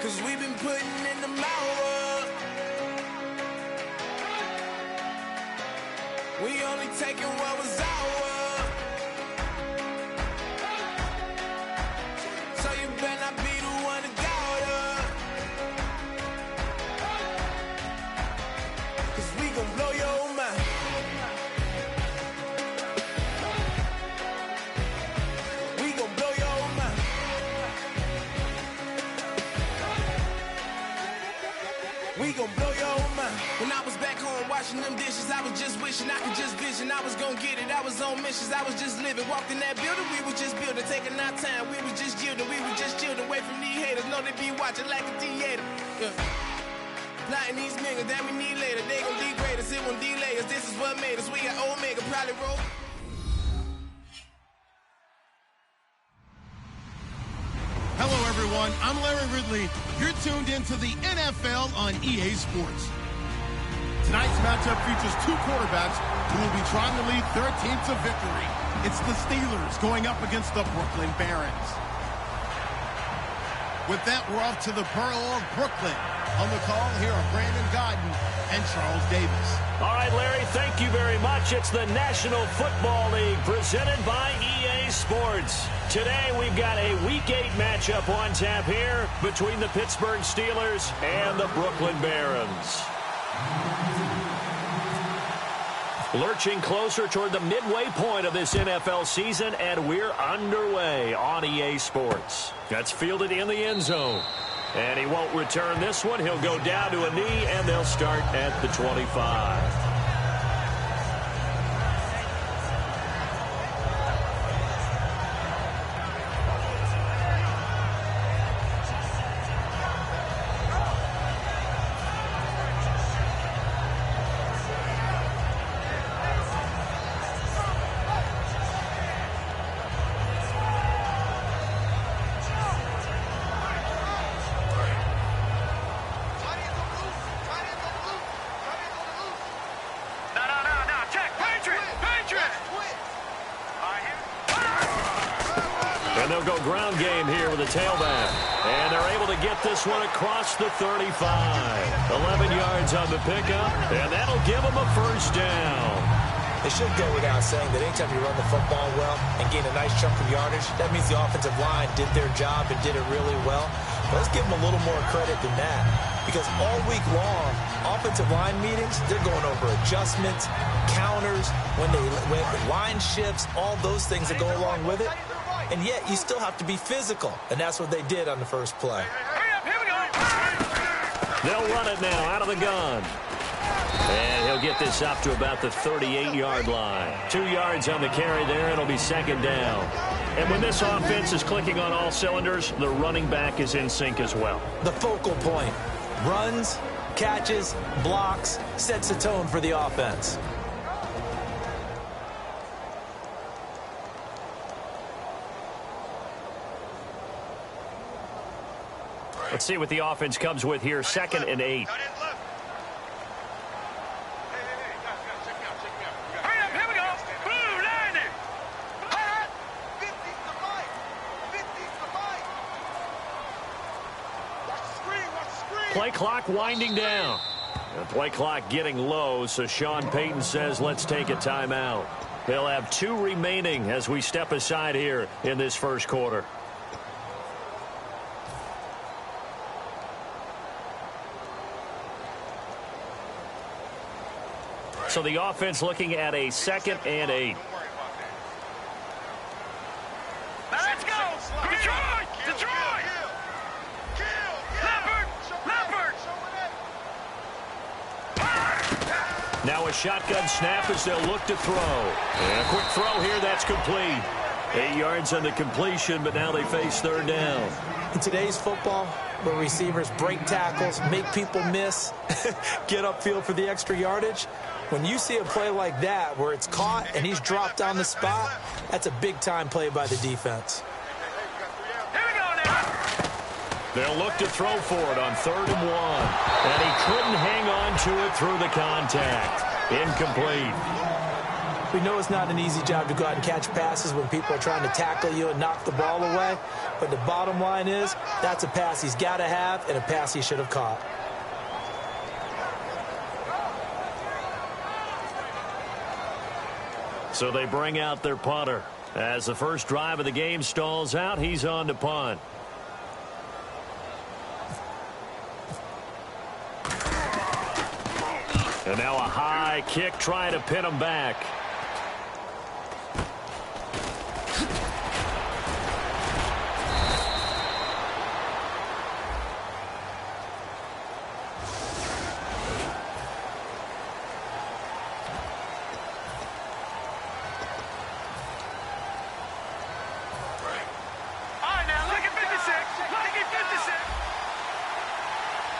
'cause we've been putting in the hour. We only taking what was ours. So you better not be the one to doubt us. 'Cause we gon' blow your mind. We gon' blow your mind. We gon' blow your mind. When I was back home washing them dishes, I was just wishing I could just vision. I was gon' get it, I was on missions, I was just living. Walked in that building, we was just building, taking our time. We was just yielding, we was just chilling away from these haters. Know they be watching like a theater. Yeah. Plotting these niggas that we need later. They gon' degrade us, it won't delay us. This is what made us. We got Omega, probably roll. Hello, everyone. I'm Larry Ridley. You're tuned into the NFL on EA Sports. Tonight's matchup features two quarterbacks who will be trying to lead their team to victory. It's the Steelers going up against the Brooklyn Barons. With that, we're off to the Borough of Brooklyn. On the call, here are Brandon Godden and Charles Davis. All right, Larry, thank you very much. It's the National Football League presented by EA Sports. Today, we've got a Week 8 matchup on tap here between the Pittsburgh Steelers and the Brooklyn Barons. Lurching closer toward the midway point of this NFL season, and we're underway on EA Sports. That's fielded in the end zone. And he won't return this one. He'll go down to a knee, and they'll start at the 25. And they'll go ground game here with a tailback. And they're able to get this one across the 35. 11 yards on the pickup, and that'll give them a first down. It should go without saying that anytime you run the football well and gain a nice chunk of yardage, that means the offensive line did their job and did it really well. But let's give them a little more credit than that. Because all week long, offensive line meetings, they're going over adjustments, counters, when line shifts, all those things that go along with it. And yet, you still have to be physical. And that's what they did on the first play. They'll run it now out of the gun. And he'll get this up to about the 38-yard line. 2 yards on the carry there, and it'll be second down. And when this offense is clicking on all cylinders, the running back is in sync as well. The focal point. Runs, catches, blocks, sets the tone for the offense. Let's see what the offense comes with here. 2nd and 8. Play clock winding down. The play clock getting low, so Sean Payton says, let's take a timeout. They'll have 2 remaining as we step aside here in this first quarter. So the offense looking at a 2nd and 8. Let's go! Detroit! Detroit! Leopard! Now a shotgun snap as they'll look to throw. And a quick throw here, that's complete. 8 yards on the completion, but now they face third down. In today's football, where receivers break tackles, make people miss, get upfield for the extra yardage, when you see a play like that where it's caught and he's dropped on the spot, that's a big-time play by the defense. They'll look to throw for it on 3rd and 1. And he couldn't hang on to it through the contact. Incomplete. We know it's not an easy job to go out and catch passes when people are trying to tackle you and knock the ball away. But the bottom line is, that's a pass he's got to have and a pass he should have caught. So they bring out their punter. As the first drive of the game stalls out, he's on to punt. And now a high kick trying to pin him back.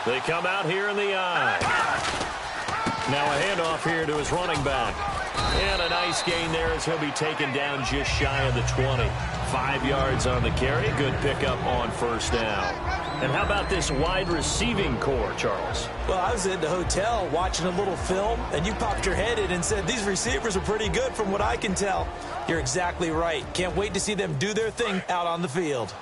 They come out here in the eye. Now a handoff here to his running back. And a nice gain there as he'll be taken down just shy of the 20. 5 yards on the carry. Good pickup on first down. And how about this wide receiving core, Charles? Well, I was in the hotel watching a little film, and you popped your head in and said, these receivers are pretty good from what I can tell. You're exactly right. Can't wait to see them do their thing out on the field.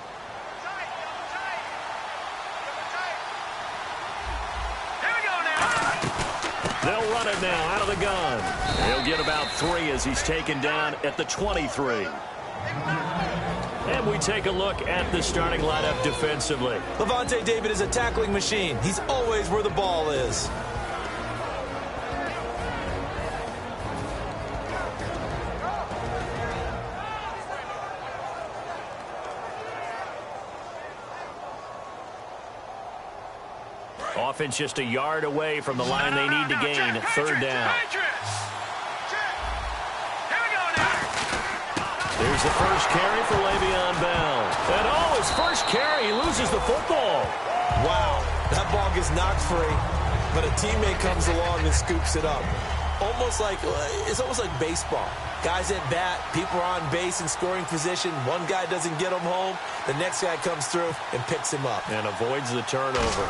They'll run it now out of the gun. He'll get about 3 as he's taken down at the 23. And we take a look at the starting lineup defensively. Levante David is a tackling machine. He's always where the ball is. Offense just a yard away from the line they need to gain. Third down. There's the first carry for Le'Veon Bell. And his first carry, he loses the football. Wow, that ball gets knocked free, but a teammate comes along and scoops it up. It's almost like baseball. Guys at bat, people are on base in scoring position. One guy doesn't get him home. The next guy comes through and picks him up. And avoids the turnover.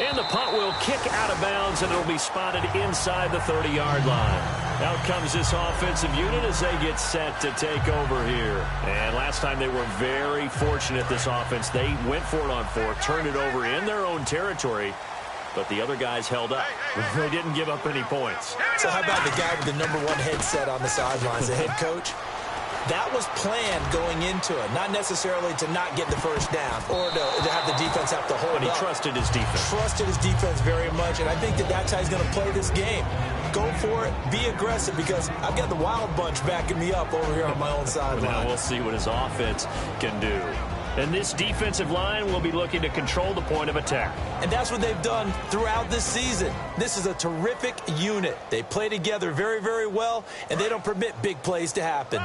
And the punt will kick out of bounds, and it'll be spotted inside the 30-yard line. Out comes this offensive unit as they get set to take over here. And last time they were very fortunate, this offense. They went for it on 4, turned it over in their own territory, but the other guys held up. They didn't give up any points. So how about the guy with the number 1 headset on the sidelines, the head coach? That was planned going into it, not necessarily to not get the first down or to have the defense have to hold up. But he trusted his defense. Trusted his defense very much, and I think that's how he's going to play this game. Go for it, be aggressive, because I've got the wild bunch backing me up over here on my own sideline. Now we'll see what his offense can do. And this defensive line will be looking to control the point of attack. And that's what they've done throughout this season. This is a terrific unit. They play together very, very well, and they don't permit big plays to happen.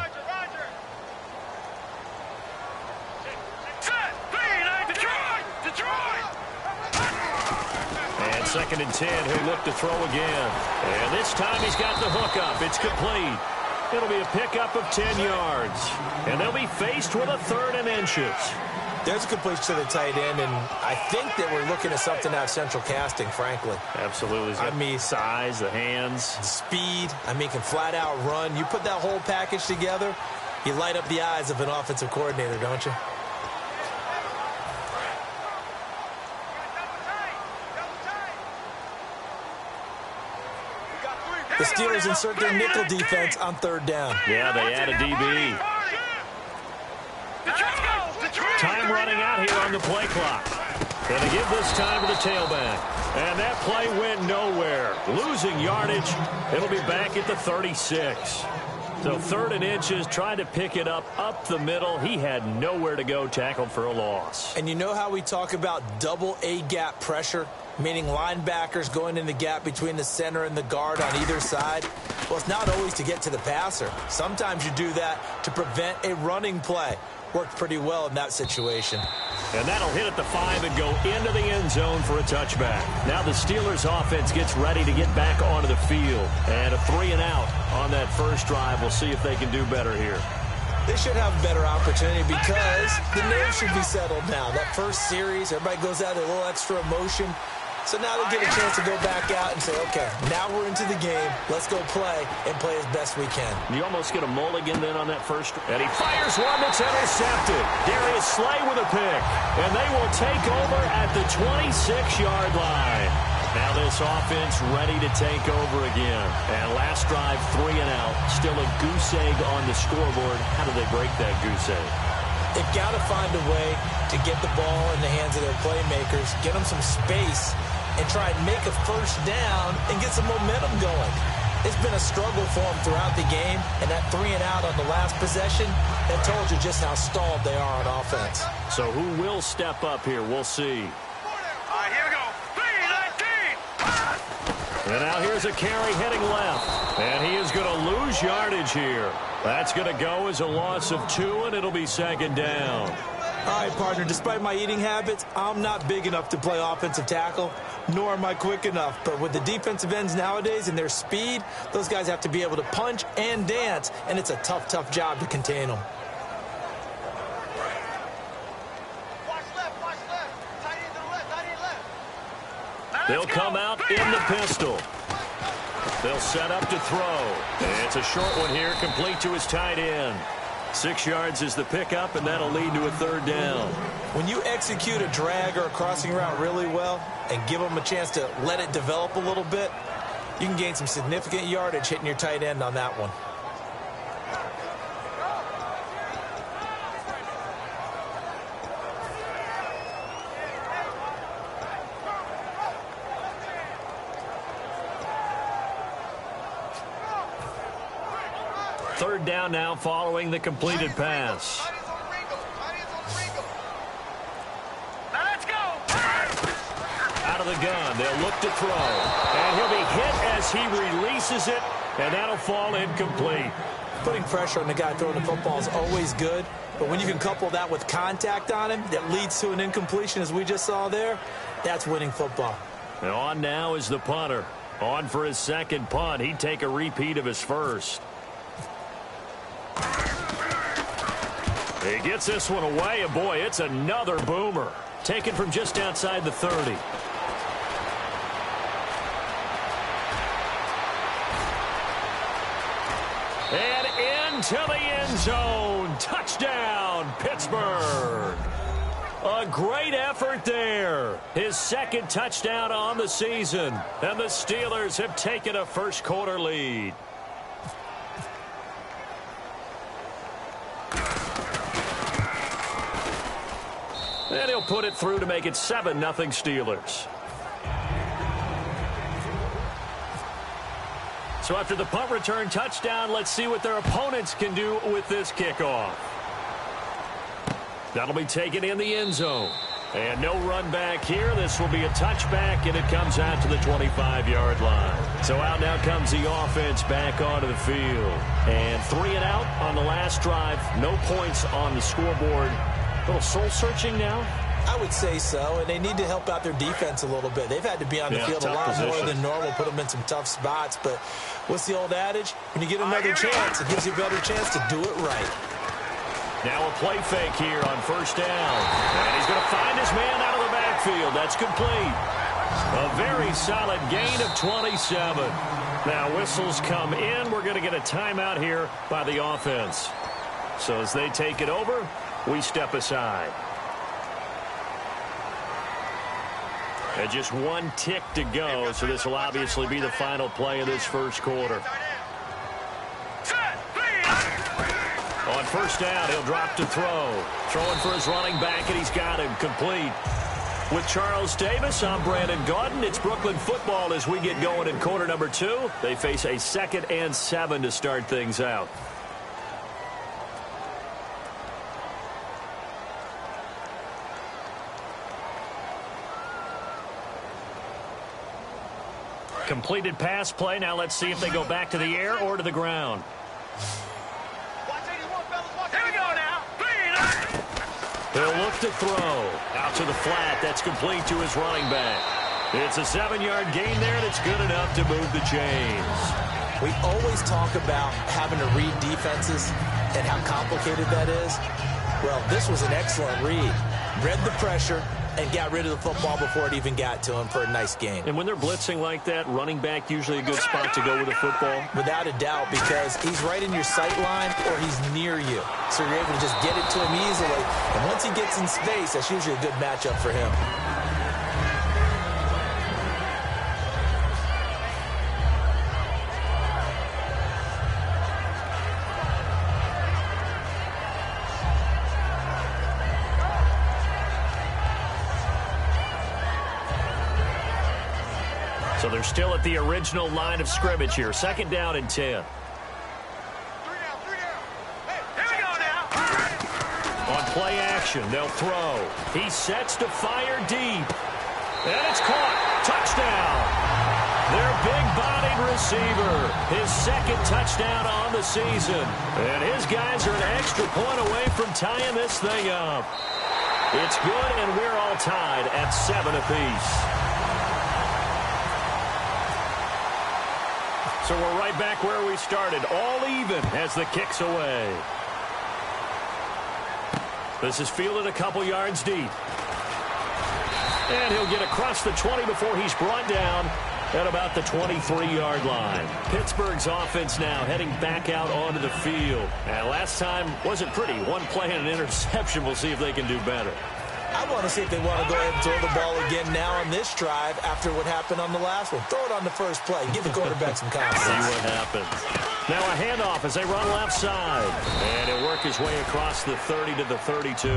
And 2nd and 10, he'll look to throw again. And this time he's got the hook up. It's complete. It'll be a pickup of 10 yards. And they'll be faced with a 3rd and inches. There's a completion to the tight end, and I think that we're looking at something out of central casting, frankly. Absolutely. I mean, size, the hands. Speed. Can flat out run. You put that whole package together, you light up the eyes of an offensive coordinator, don't you? The Steelers insert their nickel defense on 3rd down. Yeah, they add a DB. Time running out here on the play clock. And they give this time to the tailback. And that play went nowhere. Losing yardage. It'll be back at the 36. So 3rd and inches, trying to pick it up the middle. He had nowhere to go, tackled for a loss. And you know how we talk about double A-gap pressure? Meaning linebackers going in the gap between the center and the guard on either side? Well, it's not always to get to the passer. Sometimes you do that to prevent a running play. Worked pretty well in that situation. And that'll hit at the 5 and go into the end zone for a touchback. Now the Steelers offense gets ready to get back onto the field. And a 3 and out on that first drive. We'll see if they can do better here. They should have a better opportunity because the nerves should be settled now. That first series, everybody goes out with a little extra emotion. So now they get a chance to go back out and say, okay, now we're into the game. Let's go play and play as best we can. You almost get a mulligan then on that first. And he fires one that's intercepted. Darius Slay with a pick. And they will take over at the 26-yard line. Now this offense ready to take over again. And last drive, 3 and out. Still a goose egg on the scoreboard. How do they break that goose egg? They've got to find a way to get the ball in the hands of their playmakers, get them some space, and try and make a first down and get some momentum going. It's been a struggle for them throughout the game, and that 3 and out on the last possession, that told you just how stalled they are on offense. So who will step up here? We'll see. All right, here we go. 3-19. And now here's a carry heading left. And he is going to lose yardage here. That's going to go as a loss of 2, and it'll be second down. All right, partner, despite my eating habits, I'm not big enough to play offensive tackle, nor am I quick enough. But with the defensive ends nowadays and their speed, those guys have to be able to punch and dance, and it's a tough, tough job to contain them. Watch left, watch left. Tight end to the left, tight end left. They'll come out in the pistol. They'll set up to throw. And it's a short one here, complete to his tight end. 6 yards is the pickup, and that'll lead to a third down. When you execute a drag or a crossing route really well and give them a chance to let it develop a little bit, you can gain some significant yardage hitting your tight end on that one. Third down now following the completed pass. Now let's go. Out of the gun, they'll look to throw. And he'll be hit as he releases it, and that'll fall incomplete. Putting pressure on the guy throwing the football is always good, but when you can couple that with contact on him that leads to an incompletion, as we just saw there, that's winning football. And on now is the punter. On for his second punt. He'd take a repeat of his first. He gets this one away, and boy, it's another boomer. Taken from just outside the 30. And into the end zone. Touchdown, Pittsburgh. A great effort there. His second touchdown on the season. And the Steelers have taken a first quarter lead. And he'll put it through to make it 7-0 Steelers. So after the punt return touchdown, let's see what their opponents can do with this kickoff. That'll be taken in the end zone. And no run back here. This will be a touchback, and it comes out to the 25-yard line. So out now comes the offense back onto the field. And 3 and out on the last drive. No points on the scoreboard. A little soul-searching now? I would say so, and they need to help out their defense a little bit. They've had to be on the field a lot more than normal, put them in some tough spots. But what's the old adage? When you get another chance, it gives you a better chance to do it right. Now a play fake here on first down. And he's going to find his man out of the backfield. That's complete. A very solid gain of 27. Now whistles come in. We're going to get a timeout here by the offense. So as they take it over, we step aside. And just one tick to go, so this will obviously be the final play of this first quarter. On first down, he'll drop to throw. Throwing for his running back, and he's got him complete. With Charles Davis, I'm Brandon Gaudin. It's Brooklyn football as we get going in quarter number 2. They face a 2nd and 7 to start things out. Completed pass play. Now let's see if they go back to the air or to the ground. Here we go now. He'll look to throw. Out to the flat. That's complete to his running back. It's a 7-yard gain there that's good enough to move the chains. We always talk about having to read defenses and how complicated that is. Well, this was an excellent read. Read the pressure and got rid of the football before it even got to him for a nice gain. And when they're blitzing like that, running back usually a good spot to go with the football? Without a doubt, because he's right in your sight line or he's near you. So you're able to just get it to him easily. And once he gets in space, that's usually a good matchup for him. So they're still at the original line of scrimmage here. 2nd down and 10. 3 down. Hey, here we go now. On play action, they'll throw. He sets to fire deep. And it's caught. Touchdown. Their big-bodied receiver. His 2nd touchdown on the season. And his guys are an extra point away from tying this thing up. It's good, and we're all tied at 7 apiece. So we're right back where we started, all even as the kick's away. This is fielded a couple yards deep. And he'll get across the 20 before he's brought down at about the 23-yard line. Pittsburgh's offense now heading back out onto the field. And last time wasn't pretty. One play and an interception. We'll see if they can do better. I want to see if they want to go ahead and throw the ball again now on this drive after what happened on the last one. Throw it on the first play. Give the quarterback some confidence. See what happens. Now a handoff as they run left side. And he'll work his way across the 30 to the 32.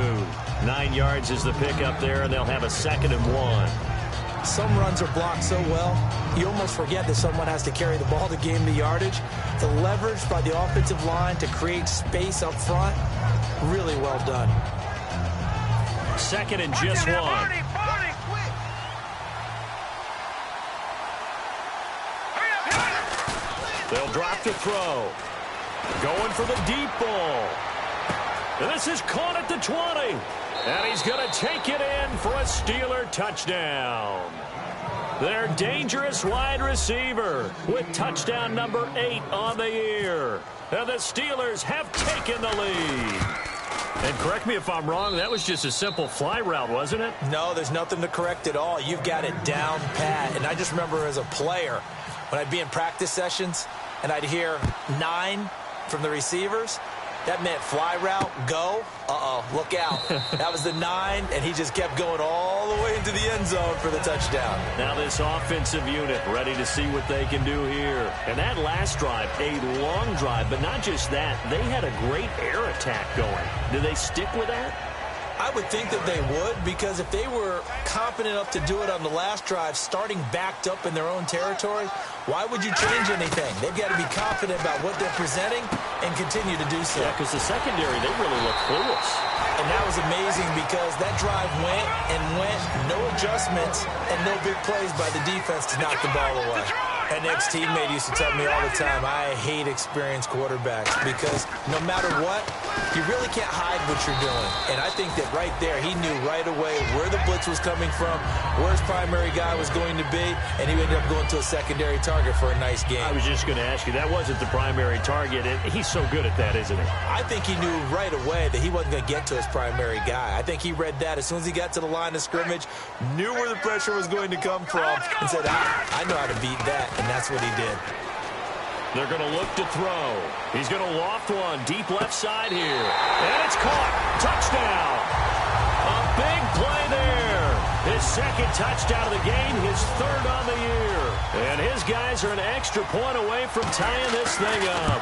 9 yards is the pickup there, and they'll have a 2nd and 1. Some runs are blocked so well, you almost forget that someone has to carry the ball to gain the yardage. The leverage by the offensive line to create space up front, really well done. 2nd and just 1. They'll drop to throw. Going for the deep ball. And this is caught at the 20. And he's going to take it in for a Steeler touchdown. Their dangerous wide receiver with touchdown number 8 on the year. And the Steelers have taken the lead. And correct me if I'm wrong, that was just a simple fly route, wasn't it? No, there's nothing to correct at all. You've got it down pat. And I just remember as a player, when I'd be in practice sessions and I'd hear 9 from the receivers, that meant fly route, go. Look out. That was the 9, and he just kept going all the way into the end zone for the touchdown. Now this offensive unit ready to see what they can do here. And that last drive, a long drive, but not just that. They had a great air attack going. Do they stick with that? I would think that they would, because if they were confident enough to do it on the last drive, starting backed up in their own territory, why would you change anything? They've got to be confident about what they're presenting and continue to do so. Yeah, because the secondary, they really look clueless. And that was amazing because that drive went and went, no adjustments and no big plays by the defense to knock the ball away. An ex-teammate used to tell me all the time, I hate experienced quarterbacks because no matter what, you really can't hide what you're doing. And I think that right there, he knew right away where the blitz was coming from, where his primary guy was going to be, and he ended up going to a secondary target for a nice game. I was just going to ask you, that wasn't the primary target. He's so good at that, isn't he? I think he knew right away that he wasn't going to get to his primary guy. I think he read that as soon as he got to the line of scrimmage, knew where the pressure was going to come from, and said, I know how to beat that. And that's what he did. They're going to look to throw. He's going to loft one deep left side here. And it's caught. Touchdown. A big play there. His 2nd touchdown of the game, his 3rd on the year. And his guys are an extra point away from tying this thing up.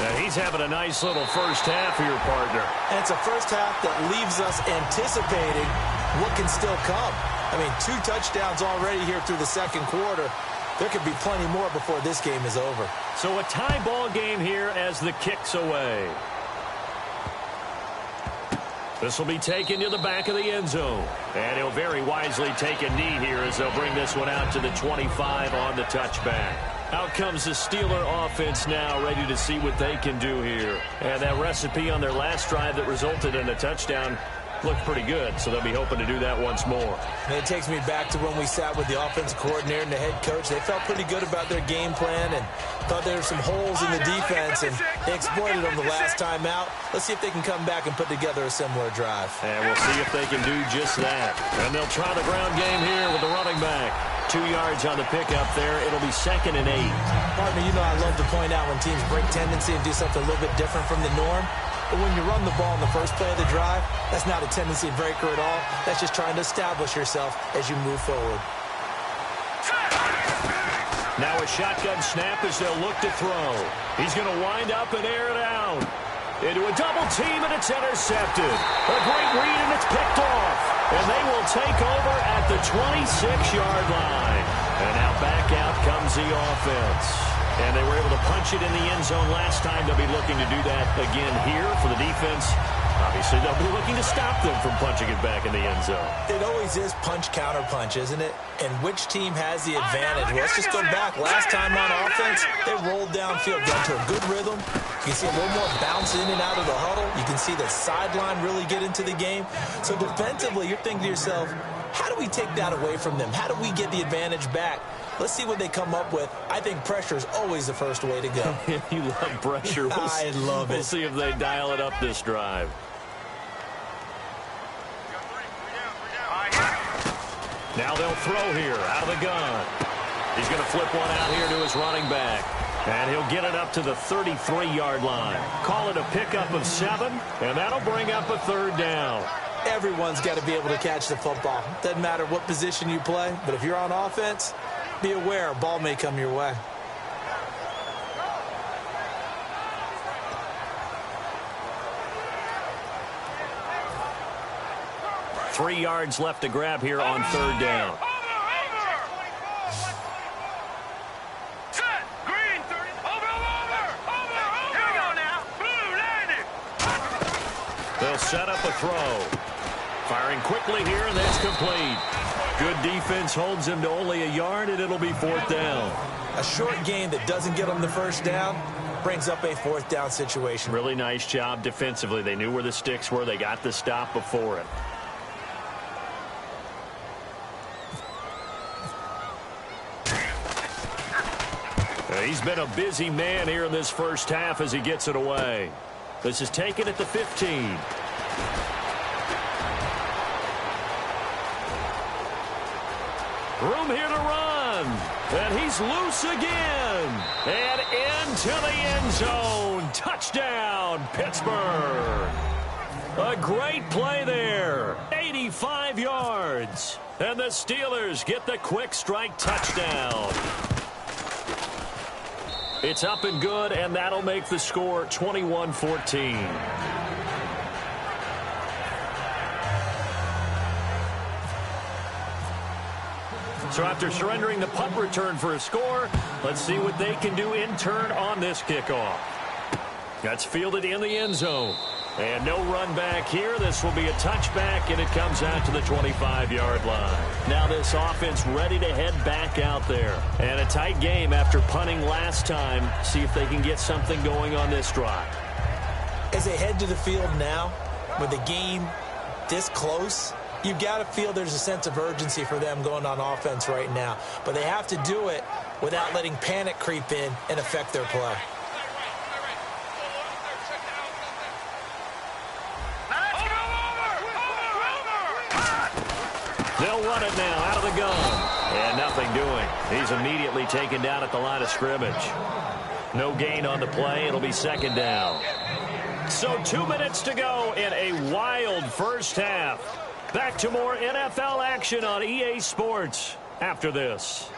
Now he's having a nice little first half here, partner. And it's a first half that leaves us anticipating what can still come. I mean, 2 touchdowns already here through the 2nd quarter. There could be plenty more before this game is over. So a tie ball game here as the kick's away. This will be taken to the back of the end zone. And he'll very wisely take a knee here as they'll bring this one out to the 25 on the touchback. Out comes the Steeler offense now, ready to see what they can do here. And that recipe on their last drive that resulted in a touchdown looked pretty good, so they'll be hoping to do that once more. And it takes me back to when we sat with the offensive coordinator and the head coach. They felt pretty good about their game plan and thought there were some holes in the defense, and they exploited them the last time out. Let's see if they can come back and put together a similar drive. And we'll see if they can do just that. And they'll try the ground game here with the running back. 2 yards on the pickup there. It'll be 2nd and 8. Partner, you know I love to point out when teams break tendency and do something a little bit different from the norm. But when you run the ball in the first play of the drive, that's not a tendency breaker at all. That's just trying to establish yourself as you move forward. Now a shotgun snap as they'll look to throw. He's going to wind up and air it out. Into a double team, and it's intercepted. A great read, and it's picked off. And they will take over at the 26-yard line. And now back out comes the offense. And they were able to punch it in the end zone last time. They'll be looking to do that again here for the defense. Obviously, they'll be looking to stop them from punching it back in the end zone. It always is punch-counter-punch, isn't it? And which team has the advantage? Well, let's just go back. Last time on offense, they rolled downfield, got to a good rhythm. You can see a little more bounce in and out of the huddle. You can see the sideline really get into the game. So defensively, you're thinking to yourself, how do we take that away from them? How do we get the advantage back? Let's see what they come up with. I think pressure is always the first way to go. You love pressure. I love it. We'll see if they dial it up this drive. Now they'll throw here out of the gun. He's going to flip one out here to his running back. And he'll get it up to the 33-yard line. Call it a pickup of 7, and that'll bring up a 3rd down. Everyone's got to be able to catch the football. Doesn't matter what position you play, but if you're on offense, be aware a ball may come your way. Three yards left to grab here on 3rd down. They'll set up a throw. Firing quickly here, and that's complete. Good defense holds him to only a yard, and it'll be 4th down. A short gain that doesn't get them the first down brings up a 4th down situation. Really nice job defensively. They knew where the sticks were. They got the stop before it. He's been a busy man here in this first half as he gets it away. This is taken at the 15. Room here to run. And he's loose again. And into the end zone. Touchdown, Pittsburgh. A great play there. 85 yards. And the Steelers get the quick strike touchdown. It's up and good, and that'll make the score 21-14. So after surrendering the punt return for a score, let's see what they can do in turn on this kickoff. That's fielded in the end zone. And no run back here. This will be a touchback, and it comes out to the 25-yard line. Now this offense ready to head back out there. And a tight game after punting last time. See if they can get something going on this drive. As they head to the field now, with the game this close, you've got to feel there's a sense of urgency for them going on offense right now. But they have to do it without letting panic creep in and affect their play. They'll run it now out of the gun. And nothing doing. He's immediately taken down at the line of scrimmage. No gain on the play. It'll be 2nd down. So 2 minutes to go in a wild first half. Back to more NFL action on EA Sports after this.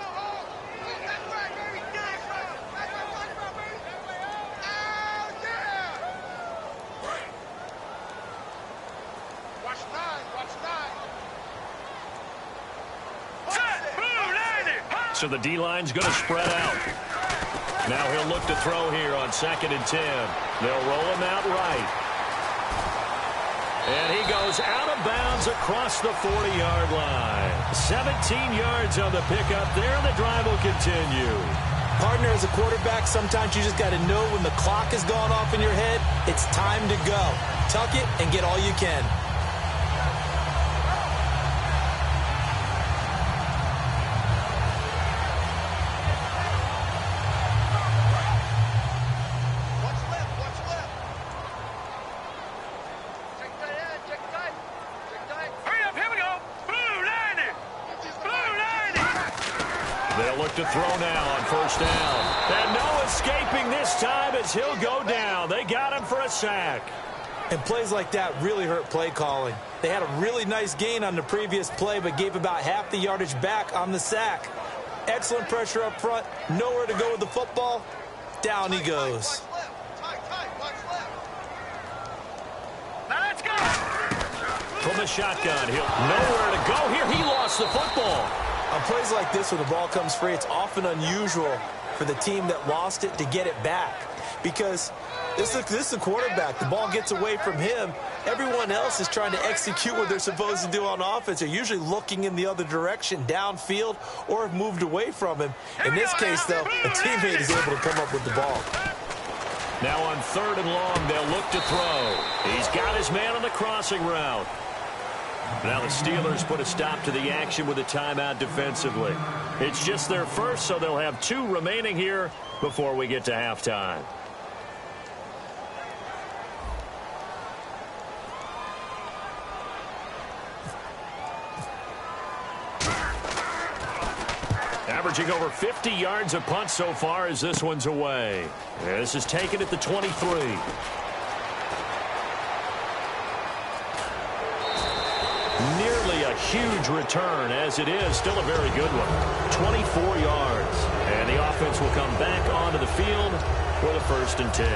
So the D-line's going to spread out. Now he'll look to throw here on 2nd and 10. They'll roll him out right. And he goes out of bounds across the 40-yard line. 17 yards on the pickup there, and the drive will continue. Partner, as a quarterback, sometimes you just got to know when the clock is going off in your head, it's time to go. Tuck it and get all you can. look to throw now on first down. And no escaping this time as he'll go down. They got him for a sack. And plays like that really hurt play calling. They had a really nice gain on the previous play, but gave about half the yardage back on the sack. Excellent pressure up front. Nowhere to go with the football. Down he goes. From the shotgun, he'll nowhere to go here. He lost the football. On plays like this, when the ball comes free, it's often unusual for the team that lost it to get it back. Because this is a quarterback. The ball gets away from him. Everyone else is trying to execute what they're supposed to do on offense. They're usually looking in the other direction, downfield, or have moved away from him. In this case, though, a teammate is able to come up with the ball. Now on 3rd and long, they'll look to throw. He's got his man on the crossing route. Now the Steelers put a stop to the action with a timeout defensively. It's just their first, so they'll have 2 remaining here before we get to halftime. Averaging over 50 yards a punt so far as this one's away. This is taken at the 23. Nearly a huge return, as it is still a very good one. 24 yards. And the offense will come back onto the field for the 1st and 10.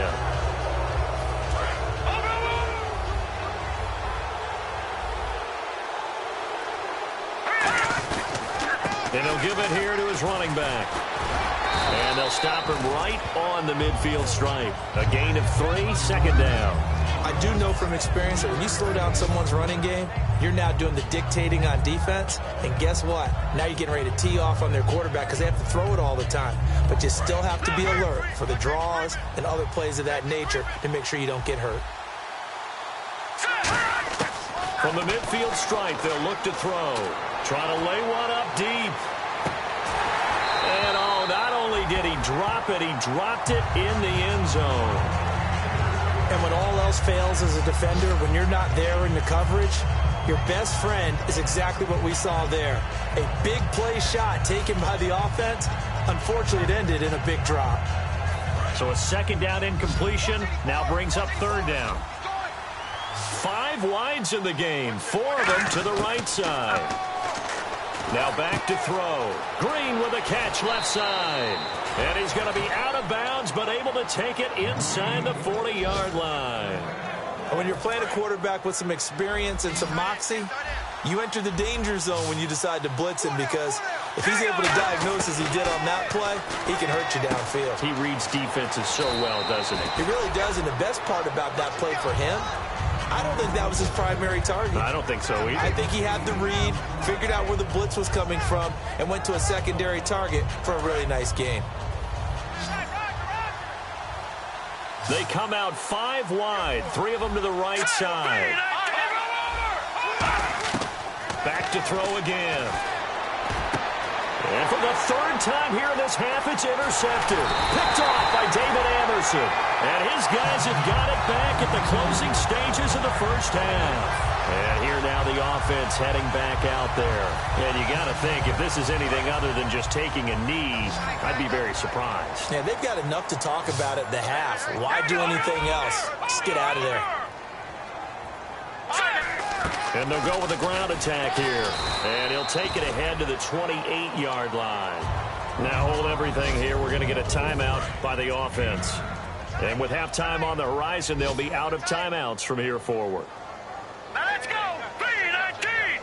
And he'll give it here to his running back. And they'll stop him right on the midfield stripe. A gain of 3, 2nd down. I do know from experience that when you slow down someone's running game, you're now doing the dictating on defense. And guess what? Now you're getting ready to tee off on their quarterback because they have to throw it all the time. But you still have to be alert for the draws and other plays of that nature to make sure you don't get hurt. From the midfield stripe, they'll look to throw. Trying to lay one up deep. And not only did he drop it, he dropped it in the end zone. And when all else fails as a defender, when you're not there in the coverage, your best friend is exactly what we saw there. A big play shot taken by the offense. Unfortunately, it ended in a big drop. So a 2nd down incompletion now brings up 3rd down. 5 wides in the game, 4 of them to the right side. Now back to throw. Green with a catch left side. And he's going to be out of bounds, but able to take it inside the 40-yard line. And when you're playing a quarterback with some experience and some moxie, you enter the danger zone when you decide to blitz him, because if he's able to diagnose as he did on that play, he can hurt you downfield. He reads defenses so well, doesn't he? He really does, and the best part about that play for him, I don't think that was his primary target. I don't think so either. I think he had the read, figured out where the blitz was coming from, and went to a secondary target for a really nice gain. They come out 5 wide, 3 of them to the right side. Back to throw again. And for the 3rd time here in this half, it's intercepted. Picked off by David Anderson. And his guys have got it back at the closing stages of the 1st half. And here now the offense heading back out there. And you got to think, if this is anything other than just taking a knee, I'd be very surprised. Yeah, they've got enough to talk about at the half. Why do anything else? Just get out of there. And they'll go with a ground attack here. And he'll take it ahead to the 28-yard line. Now hold everything here. We're going to get a timeout by the offense. And with halftime on the horizon, they'll be out of timeouts from here forward. Let's go! 3-19!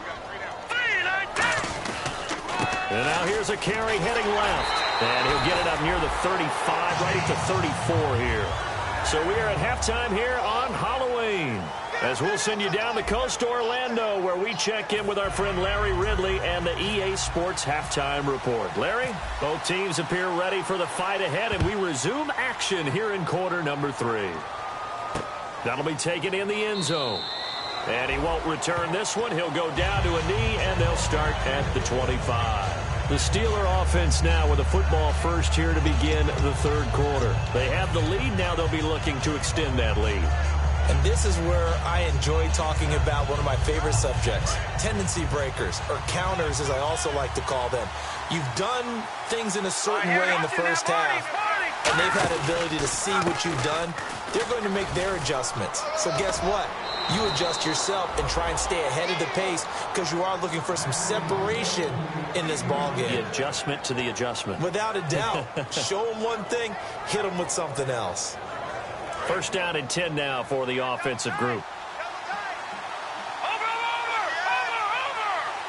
3-19! And now here's a carry heading left. And he'll get it up near the 35, right at the 34 here. So we are at halftime here on Halloween, as we'll send you down the coast to Orlando, where we check in with our friend Larry Ridley and the EA Sports Halftime Report. Larry, both teams appear ready for the fight ahead, and we resume action here in quarter number 3. That'll be taken in the end zone. And he won't return this one. He'll go down to a knee, and they'll start at the 25. The Steeler offense now with a football first here to begin the 3rd quarter. They have the lead. Now they'll be looking to extend that lead. And this is where I enjoy talking about one of my favorite subjects, tendency breakers, or counters as I also like to call them. You've done things in a certain way in the first half, and they've had the ability to see what you've done. They're going to make their adjustments. So guess what? You adjust yourself and try and stay ahead of the pace because you are looking for some separation in this ballgame. The adjustment to the adjustment. Without a doubt. Show them one thing, hit them with something else. First down and 10 now for the offensive group.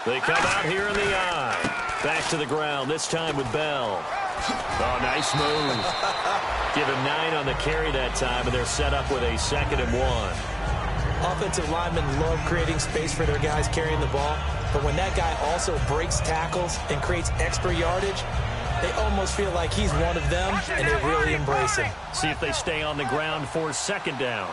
They come out here in the eye. Back to the ground, this time with Bell. Oh, nice move. Give him 9 on the carry that time, and they're set up with a 2nd and 1. Offensive linemen love creating space for their guys carrying the ball, but when that guy also breaks tackles and creates extra yardage, they almost feel like he's one of them, and they really embrace him. See if they stay on the ground for 2nd down.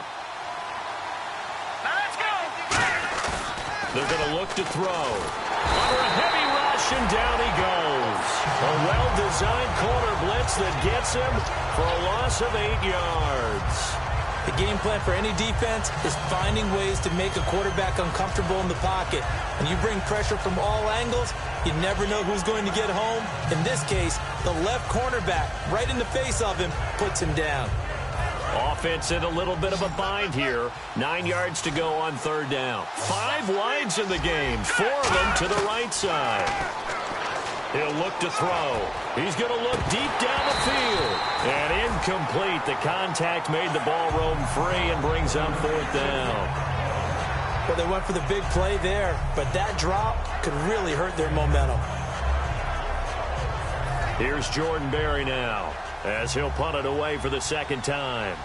They're going to look to throw. Under a heavy rush, and down he goes. A well-designed corner blitz that gets him for a loss of 8 yards. The game plan for any defense is finding ways to make a quarterback uncomfortable in the pocket. When you bring pressure from all angles, you never know who's going to get home. In this case, the left cornerback, right in the face of him, puts him down. Offense in a little bit of a bind here. 9 yards to go on 3rd down. 5 wides in the game, 4 of them to the right side. He'll look to throw. He's going to look deep down the field. And incomplete. The contact made the ball roam free and brings up 4th down. Well, they went for the big play there, but that drop could really hurt their momentum. Here's Jordan Berry now, as he'll punt it away for the 2nd time.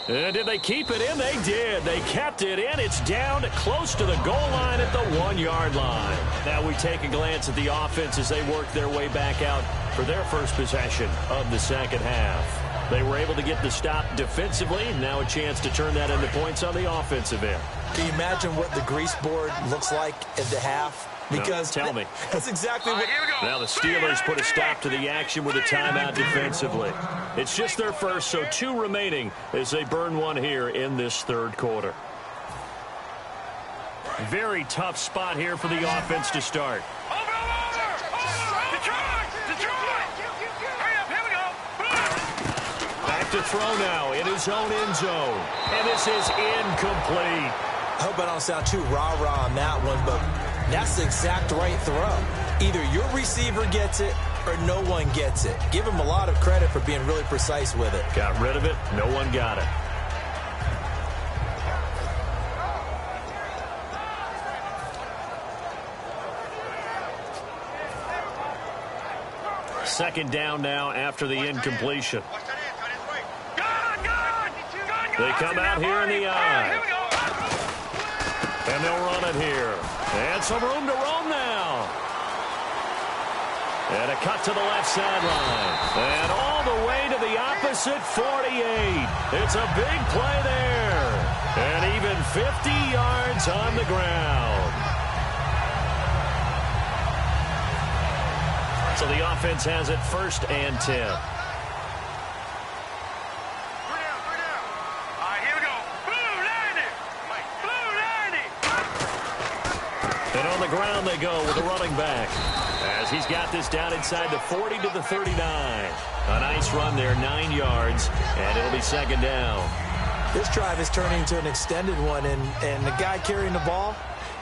And did they keep it in? They did. They kept it in. It's down close to the goal line at the 1-yard line. Now we take a glance at the offense as they work their way back out for their first possession of the 2nd half. They were able to get the stop defensively. Now a chance to turn that into points on the offensive end. Can you imagine what the grease board looks like at the half? Because no, tell me. That's exactly what... Now the Steelers put a stop to the action with a timeout defensively. It's just their first, so 2 remaining as they burn one here in this 3rd quarter. Very tough spot here for the offense to start. Back to throw now in his own end zone. And this is incomplete. I hope I don't sound too rah-rah on that one, but that's the exact right throw. Either your receiver gets it or no one gets it. Give him a lot of credit for being really precise with it. Got rid of it. No one got it. Second down now after the incompletion. They come out here in the eye. And they'll run it here. And some room to roam now. And a cut to the left sideline. And all the way to the opposite 48. It's a big play there. And even 50 yards on the ground. So the offense has it 1st and 10. And on the ground they go with the running back as he's got this down inside the 40 to the 39. A nice run there, 9 yards, and it'll be 2nd down. This drive is turning into an extended one, and the guy carrying the ball,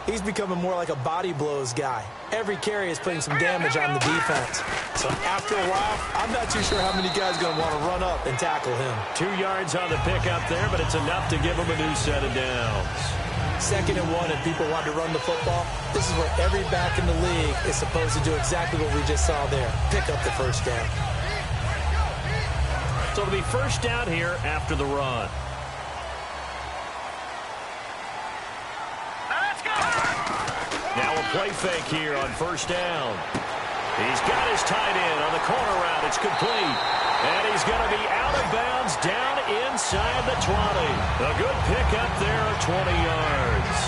he's becoming more like a body blows guy. Every carry is putting some damage on the defense. So after a while, I'm not too sure how many guys are going to want to run up and tackle him. 2 yards on the pickup there, but it's enough to give him a new set of downs. 2nd and 1, and people want to run the football. This is where every back in the league is supposed to do exactly what we just saw there. Pick up the 1st down. So it'll be 1st down here after the run. Now a play fake here on 1st down. He's got his tight end on the corner route. It's complete. And he's going to be out of bounds down inside the 20. A good pickup there, a 20 yards.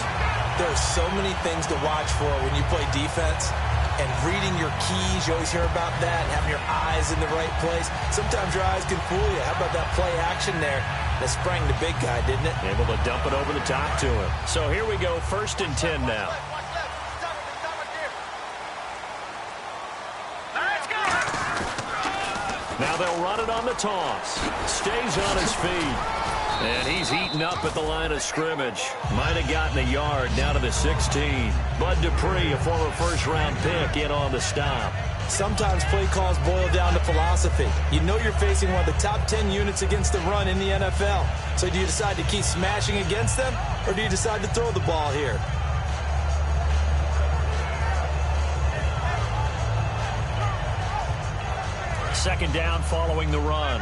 There are so many things to watch for when you play defense. And reading your keys, you always hear about that, having your eyes in the right place. Sometimes your eyes can fool you. How about that play action there that sprang the big guy, didn't it? Able to dump it over the top to him. So here we go, 1st and 10 now. Now they'll run it on the toss. Stays on his feet. And he's eaten up at the line of scrimmage. Might have gotten a yard down to the 16. Bud Dupree, a former first-round pick, in on the stop. Sometimes play calls boil down to philosophy. You know you're facing one of the top 10 units against the run in the NFL. So do you decide to keep smashing against them, or do you decide to throw the ball here? Second down following the run.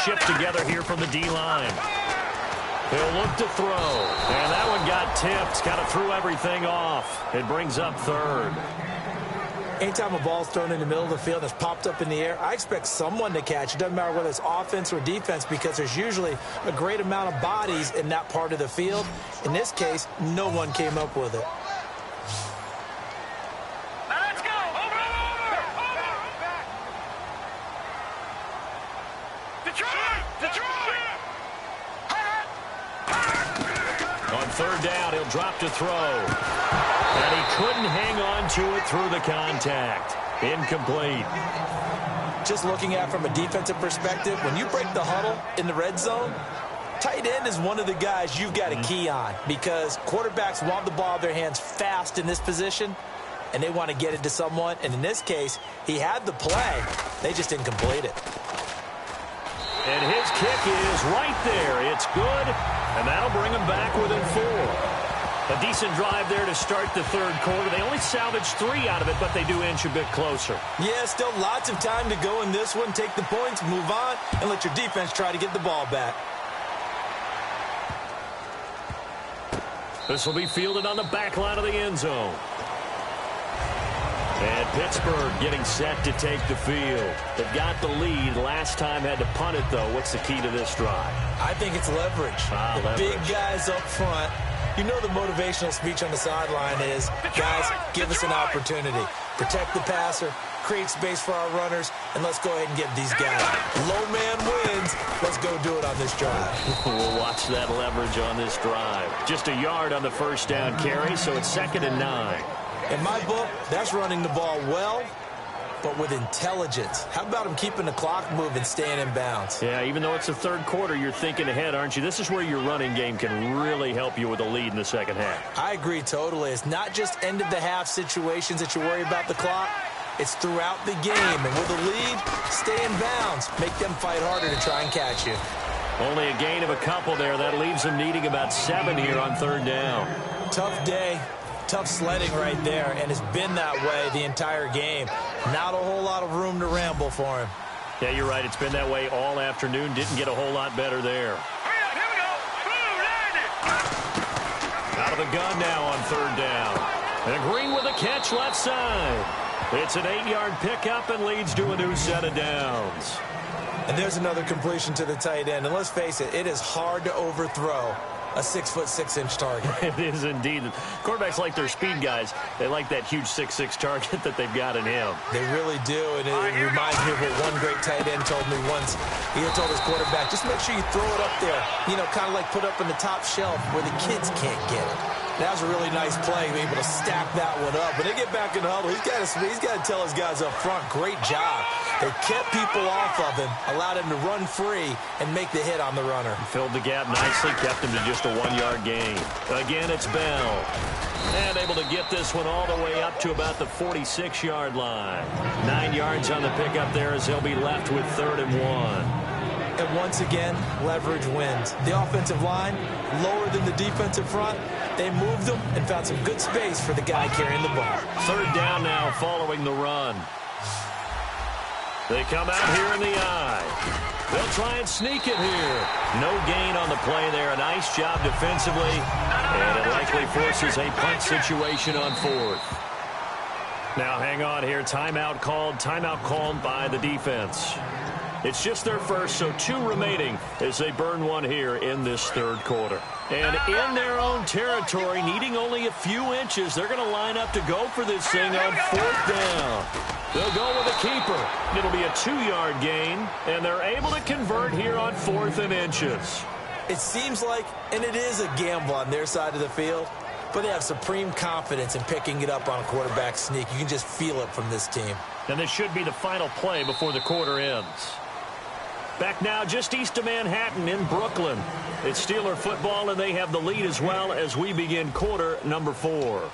Shift together here from the D-line. He'll look to throw. And that one got tipped. Kind of threw everything off. It brings up 3rd. Anytime a ball's thrown in the middle of the field that's popped up in the air, I expect someone to catch. It doesn't matter whether it's offense or defense, because there's usually a great amount of bodies in that part of the field. In this case, no one came up with it. On 3rd down, he'll drop to throw. And he couldn't hang on to it through the contact. Incomplete. Just looking at it from a defensive perspective, when you break the huddle in the red zone, tight end is one of the guys you've got to key on, because quarterbacks want the ball in their hands fast in this position, and they want to get it to someone. And in this case, he had the play. They just didn't complete it. And his kick is right there. It's good, and that'll bring him back within 4. A decent drive there to start the 3rd quarter. They only salvaged 3 out of it, but they do inch a bit closer. Yeah, still lots of time to go in this one. Take the points, move on, and let your defense try to get the ball back. This will be fielded on the back line of the end zone. And Pittsburgh getting set to take the field. They've got the lead. Last time had to punt it, though. What's the key to this drive? I think it's leverage. The big guys up front. You know the motivational speech on the sideline is, guys, give us an opportunity. Protect the passer, create space for our runners, and let's go ahead and get these guys. Low man wins. Let's go do it on this drive. We'll watch that leverage on this drive. Just a yard on the 1st down carry, so it's 2nd and 9. In my book, that's running the ball well, but with intelligence. How about him keeping the clock moving, staying in bounds? Yeah, even though it's the 3rd quarter, you're thinking ahead, aren't you? This is where your running game can really help you with a lead in the 2nd half. I agree totally. It's not just end-of-the-half situations that you worry about the clock. It's throughout the game. And with a lead, stay in bounds. Make them fight harder to try and catch you. Only a gain of a couple there. That leaves them needing about 7 here on 3rd down. Tough day. Tough sledding right there, and it's been that way the entire game. Not a whole lot of room to ramble for him. Yeah, you're right. It's been that way all afternoon. Didn't get a whole lot better there. Here we go. Out of the gun now on 3rd down. And Green with a catch left side. It's an 8-yard pickup and leads to a new set of downs. And there's another completion to the tight end. And let's face it, it is hard to overthrow a 6'6" target. It is indeed. Quarterbacks like their speed guys. They like that huge 6'6" target that they've got in him. They really do, and it reminds me of what one great tight end told me once. He had told his quarterback, just make sure you throw it up there, you know, kind of like put up in the top shelf where the kids can't get it. That was a really nice play, able to stack that one up. When they get back in the huddle, he's got to tell his guys up front, great job. They kept people off of him, allowed him to run free, and make the hit on the runner. Filled the gap nicely, kept him to just a 1-yard gain. Again, it's Bell. And able to get this one all the way up to about the 46-yard line. 9 yards on the pickup there as he'll be left with 3rd and 1. And once again, leverage wins. The offensive line, lower than the defensive front. They moved them and found some good space for the guy carrying the ball. 3rd down now following the run. They come out here in the eye. They'll try and sneak it here. No gain on the play there. A nice job defensively. And it likely forces a punt situation on 4th. Now hang on here. Timeout called by the defense. It's just their first, so 2 remaining as they burn one here in this third quarter. And in their own territory, needing only a few inches, they're going to line up to go for this thing on 4th down. They'll go with a keeper. It'll be a 2-yard gain, and they're able to convert here on 4th and inches. It seems like, and it is a gamble on their side of the field, but they have supreme confidence in picking it up on a quarterback sneak. You can just feel it from this team. And this should be the final play before the quarter ends. Back now just east of Manhattan in Brooklyn. It's Steeler football, and they have the lead as well as we begin quarter number 4.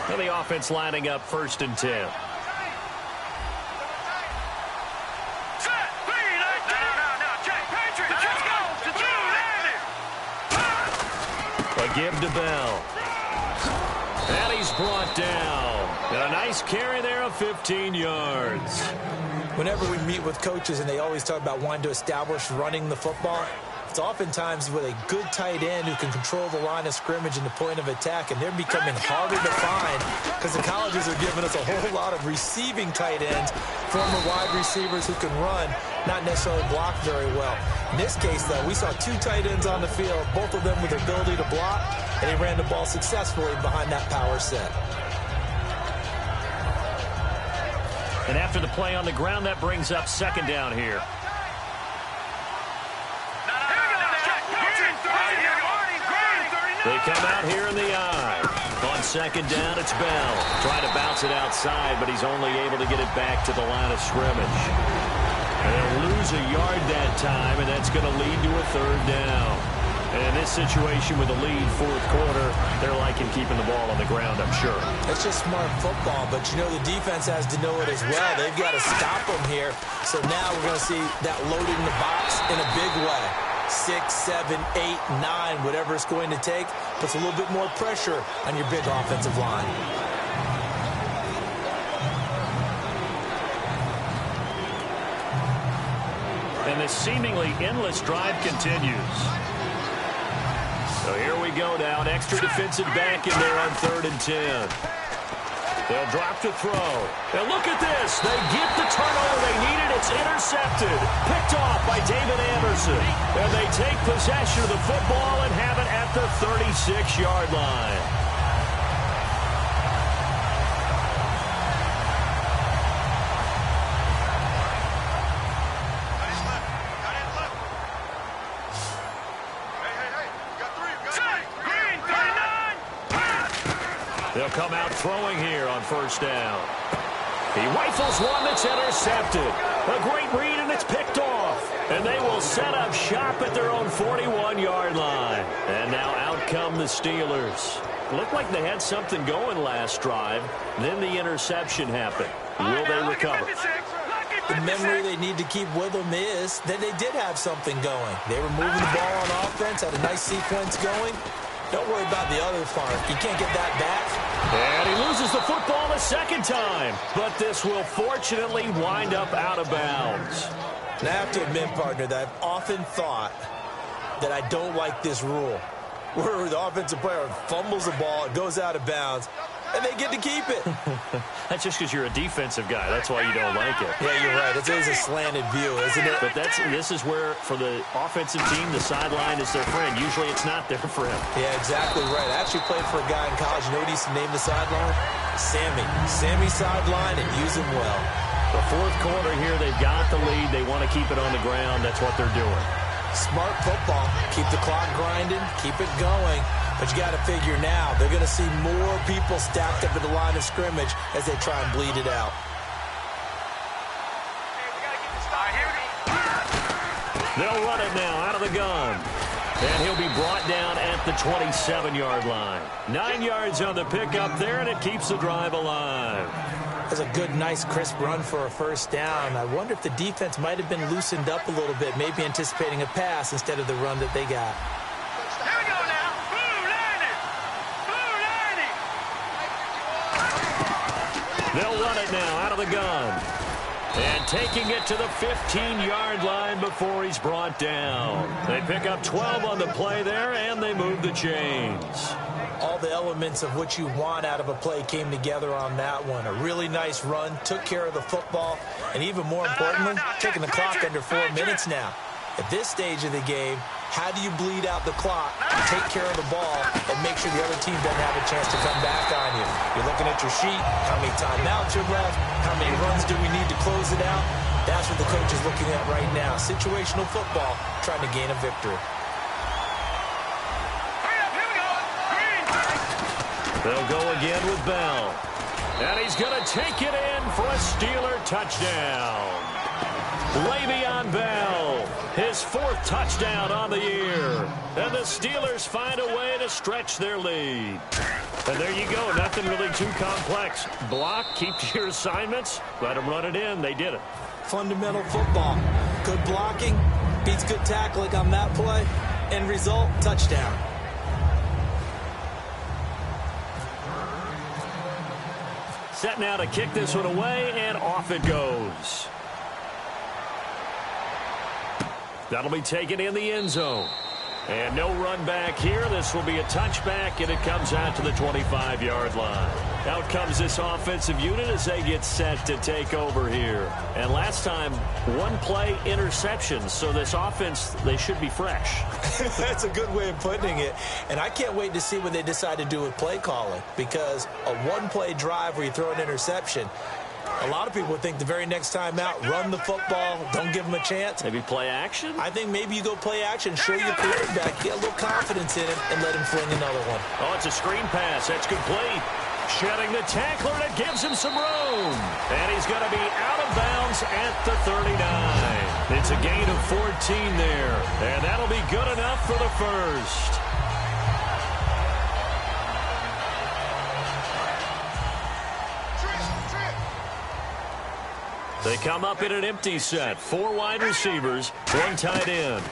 And the offense lining up 1st and 10. A give to Bell. And he's brought down. And a nice carry there of 15 yards. Whenever we meet with coaches and they always talk about wanting to establish running the football, it's oftentimes with a good tight end who can control the line of scrimmage and the point of attack, and they're becoming harder to find because the colleges are giving us a whole lot of receiving tight ends, former wide receivers who can run, not necessarily block very well. In this case, though, we saw 2 tight ends on the field, both of them with the ability to block, and they ran the ball successfully behind that power set. And after the play on the ground, that brings up 2nd down here. They come out here in the I. On 2nd down, it's Bell. Trying to bounce it outside, but he's only able to get it back to the line of scrimmage. And they'll lose a yard that time, and that's going to lead to a 3rd down. And in this situation with a lead 4th quarter, they're liking keeping the ball on the ground, I'm sure. It's just smart football, but you know the defense has to know it as well. They've got to stop them here. So now we're going to see that loading the box in a big way. 6, 7, 8, 9, whatever it's going to take, puts a little bit more pressure on your big offensive line. And this seemingly endless drive continues. So here we go now, an extra defensive back in there on 3rd and 10. They'll drop to throw. And look at this. They get the turnover they needed. It's intercepted. Picked off by David Anderson. And they take possession of the football and have it at the 36-yard line. They'll come out throwing here on 1st down. He rifles one that's intercepted. A great read, and it's picked off. And they will set up shop at their own 41-yard line. And now out come the Steelers. Looked like they had something going last drive. Then the interception happened. Will they recover? The memory they need to keep with them is that they did have something going. They were moving the ball on offense, had a nice sequence going. Don't worry about the other part. You can't get that back. And he loses the football a 2nd time. But this will fortunately wind up out of bounds. And I have to admit, partner, that I've often thought that I don't like this rule, where the offensive player fumbles the ball, it goes out of bounds, and they get to keep it. That's just because you're a defensive guy. That's why you don't like it. Yeah, you're right. It is a slanted view, isn't it? But this is where, for the offensive team, the sideline is their friend. Usually it's not there for him. Yeah, exactly right. I actually played for a guy in college. You know what he used to name the sideline? Sammy. Sammy sideline, and use him well. The 4th quarter here, they've got the lead. They want to keep it on the ground. That's what they're doing. Smart football. Keep the clock grinding. Keep it going. But you got to figure now, they're going to see more people stacked up at the line of scrimmage as they try and bleed it out. They'll run it now out of the gun. And he'll be brought down at the 27-yard line. 9 yards on the pickup there, and it keeps the drive alive. That's a good, nice, crisp run for a 1st down. I wonder if the defense might have been loosened up a little bit, maybe anticipating a pass instead of the run that they got. Here we go now. They'll run it now out of the gun. And taking it to the 15-yard line before he's brought down. They pick up 12 on the play there, and they move the chains. all the elements of what you want out of a play came together on that one. A really nice run, took care of the football, and even more importantly, taking the clock under 4 minutes now. At this stage of the game, how do you bleed out the clock, take care of the ball, and make sure the other team doesn't have a chance to come back on you? You're looking at your sheet, how many timeouts are left, how many runs do we need to close it out? That's what the coach is looking at right now. Situational football, trying to gain a victory. They'll go again with Bell. And he's going to take it in for a Steeler touchdown. Le'Veon Bell, his 4th touchdown on the year. And the Steelers find a way to stretch their lead. And there you go, nothing really too complex. Block, keep to your assignments, let them run it in. They did it. Fundamental football. Good blocking, beats good tackling on that play. End result, touchdown. Set now to kick this one away, and off it goes. That'll be taken in the end zone. And no run back here. This will be a touchback, and it comes out to the 25-yard line. Out comes this offensive unit as they get set to take over here. And last time, 1 play interception. So this offense, they should be fresh. That's a good way of putting it. And I can't wait to see what they decide to do with play calling. Because a 1-play drive where you throw an interception, a lot of people would think the very next time out, run the football, don't give them a chance. Maybe play action? I think maybe you go play action, show your quarterback, get a little confidence in him, and let him fling another one. Oh, it's a screen pass. That's complete. Shedding the tackler, and it gives him some room. And he's going to be out of bounds at the 39. It's a gain of 14 there. And that'll be good enough for the first. They come up in an empty set. 4 wide receivers, 1 tight end.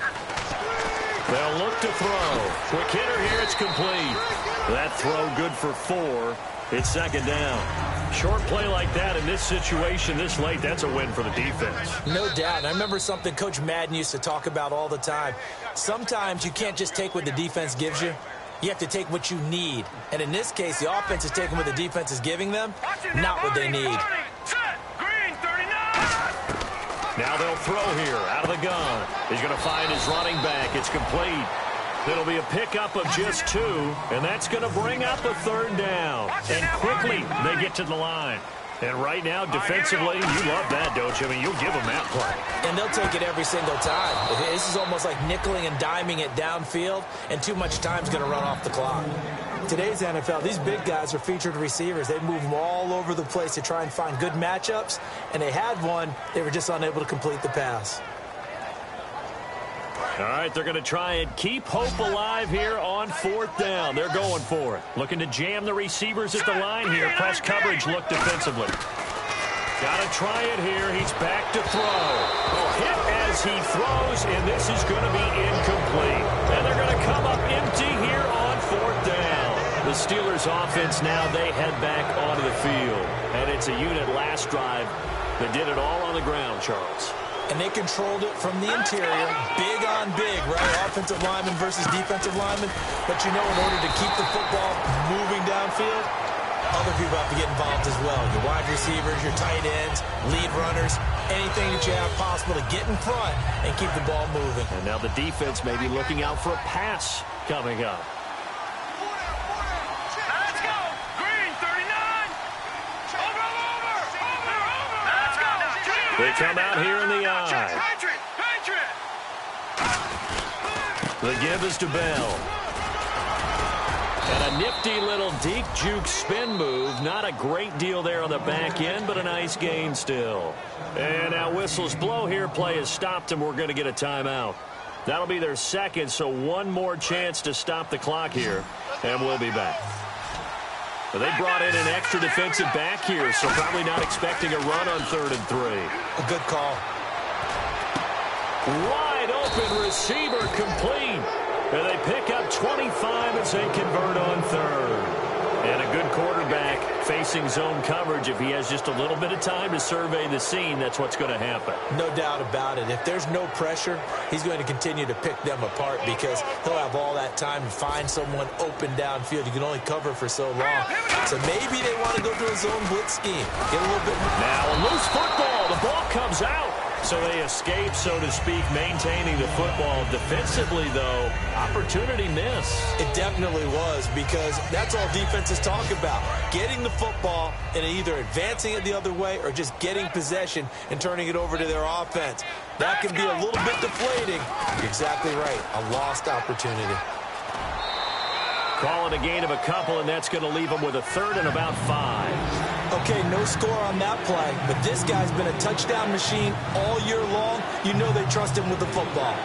They'll look to throw. Quick hitter here, it's complete. That throw good for 4. It's 2nd down. Short play like that in this situation this late, that's a win for the defense. No doubt. And I remember something Coach Madden used to talk about all the time. Sometimes you can't just take what the defense gives you. You have to take what you need. And in this case, the offense is taking what the defense is giving them, not what they need. Now they'll throw here out of the gun. He's going to find his running back. It's complete. It'll be a pickup of just 2, and that's going to bring up a 3rd down. And quickly, they get to the line. And right now, defensively, you love that, don't you? I mean, you'll give them that play. And they'll take it every single time. This is almost like nickeling and diming it downfield, and too much time's going to run off the clock. Today's NFL, these big guys are featured receivers. They move them all over the place to try and find good matchups, and they had one. They were just unable to complete the pass. All right, they're going to try and keep hope alive here on 4th down. They're going for it. Looking to jam the receivers at the line here. Press coverage look defensively. Got to try it here. He's back to throw. Oh, hit as he throws, and this is going to be incomplete. And they're going to come up empty here on 4th down. The Steelers offense now, they head back onto the field. And it's a unit last drive that did it all on the ground, Charles. And they controlled it from the interior, big on big, right? Offensive lineman versus defensive lineman. But you know, in order to keep the football moving downfield, other people have to get involved as well. Your wide receivers, your tight ends, lead runners, anything that you have possible to get in front and keep the ball moving. And now the defense may be looking out for a pass coming up. Let's go. Green, 39. Over. Let's go. They come out here in the eye. The give is to Bell. And a nifty little deep juke spin move. Not a great deal there on the back end, but a nice gain still. And now whistles blow here. Play is stopped, and we're going to get a timeout. That'll be their 2nd, so 1 more chance to stop the clock here, and we'll be back. But they brought in an extra defensive back here, so probably not expecting a run on 3rd and 3. A good call. Wide open receiver complete. And they pick up 25 as they convert on 3rd. And a good quarterback facing zone coverage, if he has just a little bit of time to survey the scene, that's what's going to happen. No doubt about it. If there's no pressure, he's going to continue to pick them apart because he'll have all that time to find someone open downfield. You can only cover for so long. So maybe they want to go to a zone blitz scheme. Get a little bit more. Now a loose football. The ball comes out. So they escape, so to speak, maintaining the football. Defensively, though, opportunity miss. It definitely was, because that's all defenses talk about. Getting the football and either advancing it the other way or just getting possession and turning it over to their offense. That can be a little bit deflating. You're exactly right. A lost opportunity. Calling a gain of a couple, and that's going to leave them with a third and about 5. Okay, no score on that play, but this guy's been a touchdown machine all year long. You know they trust him with the football.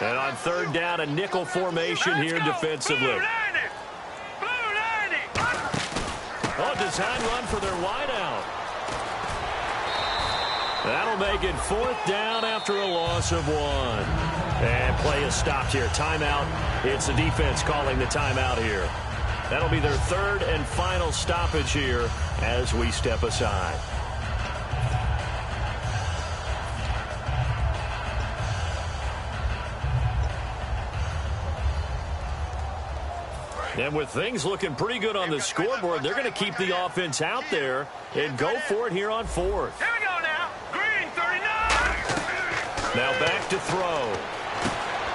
And on third down, a nickel formation here defensively. Oh, design run for their wideout. That'll make it fourth down after a loss of 1. And play is stopped here. Timeout. It's the defense calling the timeout here. That'll be their third and final stoppage here as we step aside. And with things looking pretty good on the scoreboard, they're going to keep the offense out there and go for it here on fourth. Here we go now. Green 39. Now back to throw.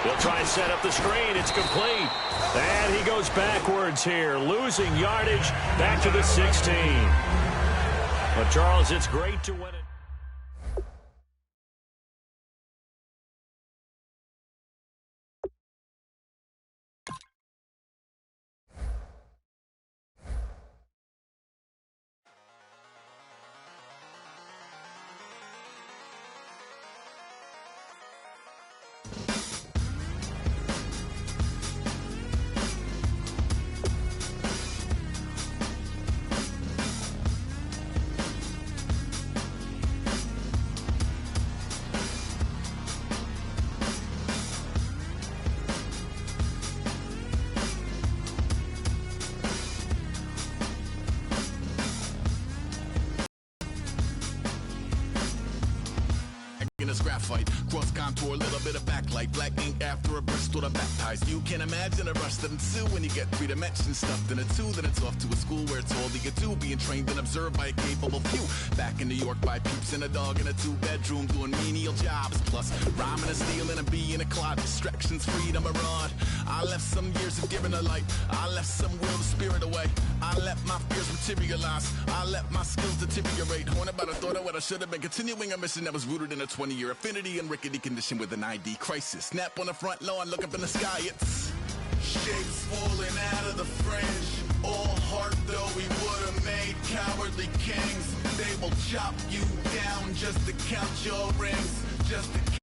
He'll try and set up the screen. It's complete. And he goes backwards here, losing yardage back to the 16. But, Charles, it's great to win it. In a scrap fight, cross contour, little bit of backlight, black ink after a burst or baptized. You can imagine a rush that ensue when you get 3 dimensions stuffed in a 2. Then it's off to a school where it's all that you do, being trained and observed by a capable few. Back in New York by peeps and a dog in a 2-bedroom doing menial jobs, plus rhyming and stealing and being a clot. Distractions, freedom, a rod. I left some years of giving a light. I left some will of spirit away. I let my fears materialize. I let my skills deteriorate. Horned about a thought of what I should have been. Continuing a mission that was rooted in a 20-year affinity and rickety condition with an ID crisis. Snap on the front lawn, look up in the sky. It's shapes falling out of the fringe. All heart though we would have made cowardly kings. They will chop you down just to count your rings. Just to